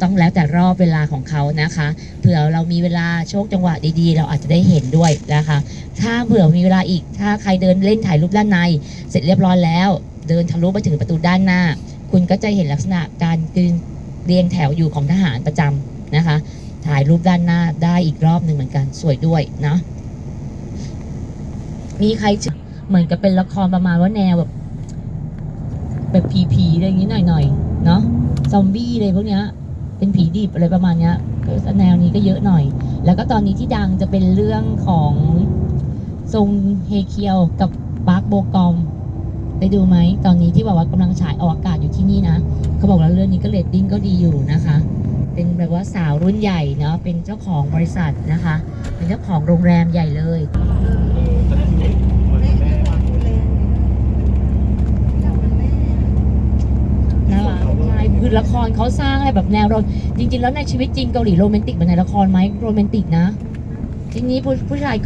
ต้องแล้วแต่รอบเวลาของเขานะคะเผื่อเรามีเวลาโชคจังหวะดีๆเราอาจจะได้เห็นด้วยนะคะถ้าเผื่อมีเวลาอีกถ้าใครเดินเล่นถ่ายรูปด้านในเสร็จเรียบร้อยแล้วเดินทะลุไปถึงประตูด้านหน้าคุณก็จะเห็นลักษณะการเรียงแถวอยู่ของทหารประจำนะคะถ่ายรูปด้านหน้าได้อีกรอบหนึ่งเหมือนกันสวยด้วยเนาะมีใครเหมือนกับเป็นละครประมาณว่าแนวแบบผีอะไรอย่างนี้หน่อยๆเนาะซอมบี้อะไรพวกเนี้ยเป็นผีดิบอะไรประมาณเนี้ยก็แนวนี้ก็เยอะหน่อยแล้วก็ตอนนี้ที่ดังจะเป็นเรื่องของซงเฮเคียวกับปาร์คโบกอมได้ดูไหมตอนนี้ที่บอกว่ากำลังฉายออกอากาศอยู่ที่นี่นะเขาบอกแล้วเรื่องนี้ก็เรตติ้งก็ดีอยู่นะคะเป็นแบบว่าสาวรุ่นใหญ่เนาะเป็นเจ้าของบริษัทนะคะเป็นเจ้าของโรงแรมใหญ่เลยน่ารักใช่คือละครเขาสร้างให้แบบแนวเราจริงๆแล้วในชีวิตจริงเกาหลีโรแมนติกเหมือนในละครไหมโรแมนติกนะทีนี้ผู้ชายเกา